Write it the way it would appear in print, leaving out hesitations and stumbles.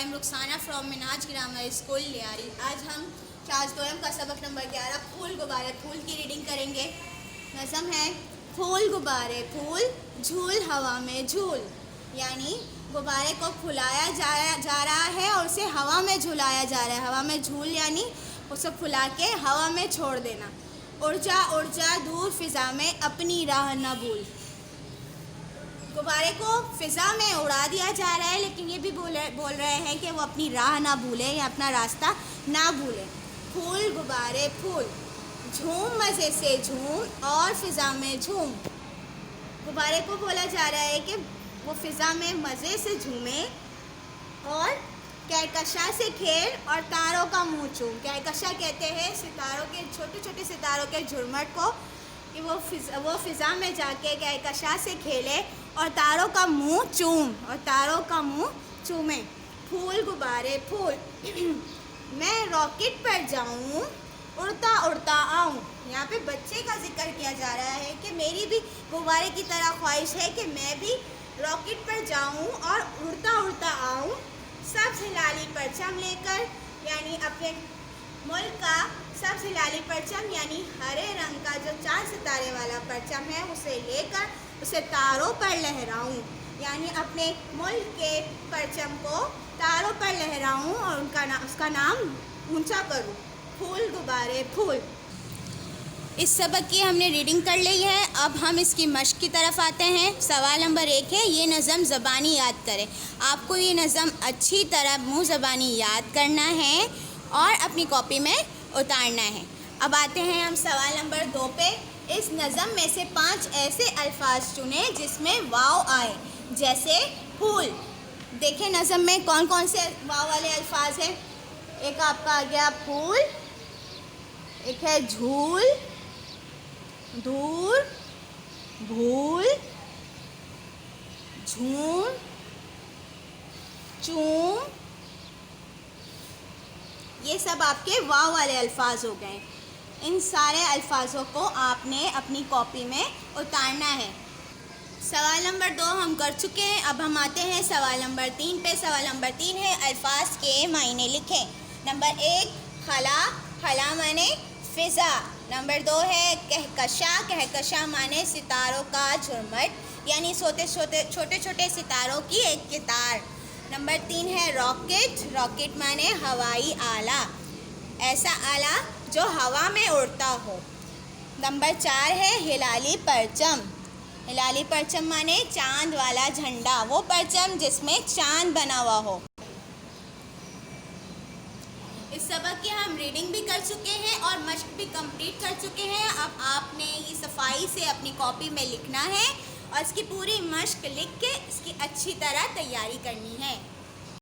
M Rukhsana from Minaj grammar school Lyari. आज हम class 2M का सबक नंबर 11 फूल गुब्बारे फूल की रीडिंग करेंगे। नज़म है फूल गुब्बारे फूल झूल हवा में झूल, यानी गुब्बारे को फुलाया जा रहा है और उसे हवा में झुलाया जा रहा है। हवा में झूल यानी उसे फुला के हवा में छोड़ देना। उड़ जा दूर फिज़ा में अपनी राह न भूल। गुब्बारे को फ़िज़ा में उड़ा दिया जा रहा है, लेकिन ये भी बोल रहे हैं कि वो अपनी राह ना भूले या अपना रास्ता ना भूले। फूल गुब्बारे फूल झूम मज़े से झूम और फ़िज़ा में झूम। गुब्बारे को बोला जा रहा है कि वो फ़िज़ा में मज़े से झूमे और कहकशा से खेल और तारों का मुँह चूम। कहकशा कहते हैं सितारों के छोटे छोटे सितारों के झुरमट को, कि वो फ़िज़ा में जाके कहकशा से खेले और तारों का मुँह चूमे। फूल गुब्बारे फूल मैं रॉकेट पर जाऊँ उड़ता उड़ता आऊँ। यहाँ पे बच्चे का जिक्र किया जा रहा है कि मेरी भी गुब्बारे की तरह ख्वाहिश है कि मैं भी रॉकेट पर जाऊँ और उड़ता उड़ता आऊँ, सब्ज़ हिलाली परचम लेकर, यानी अपने मुल्क का सब्ज़ हिलाली परचम यानी हरे रंग का जो 4 सितारे वाला परचम है उसे लेकर उसे तारों पर लहराऊं, यानी अपने मुल्क के परचम को तारों पर लहराऊं और उसका नाम ऊंचा करूं। फूल गुब्बारे फूल। इस सबक की हमने रीडिंग कर ली है। अब हम इसकी मश्क की तरफ आते हैं। सवाल नंबर 1 है, ये नज़म ज़बानी याद करें। आपको ये नज़म अच्छी तरह मुँह ज़बानी याद करना है और अपनी कॉपी में उतारना है। अब आते हैं हम सवाल नंबर 2 पे। इस नज़म में से 5 ऐसे अल्फाज चुनें जिसमें वाव आए, जैसे फूल। देखें नज़म में कौन कौन से वाव वाले अल्फाज हैं। एक आपका आ गया फूल, एक है झूल, दूर, भूल, झूम, चूम। ये सब आपके वाव वाले अल्फाज हो गए। इन सारे अल्फाजों को आपने अपनी कॉपी में उतारना है। सवाल नंबर 2 हम कर चुके हैं। अब हम आते हैं सवाल नंबर 3 पे। सवाल नंबर 3 है, अल्फाज के मायने लिखें। नंबर 1 खला, खला माने फ़िज़ा। नंबर 2 है कहकशा, कहकशा माने सितारों का झुरमट, यानी छोटे छोटे सितारों की एक कतार। नंबर 3 है रॉकेट, रॉकेट माने हवाई आला, ऐसा आला जो हवा में उड़ता हो। नंबर 4 है हिलाली परचम, हिलाली परचम माने चांद वाला झंडा, वो परचम जिसमें चांद बना हुआ हो। इस सबक की हम रीडिंग भी कर चुके हैं और मश्क भी कंप्लीट कर चुके हैं। अब आपने ये सफाई से अपनी कॉपी में लिखना है और इसकी पूरी मश्क लिख के इसकी अच्छी तरह तैयारी करनी है।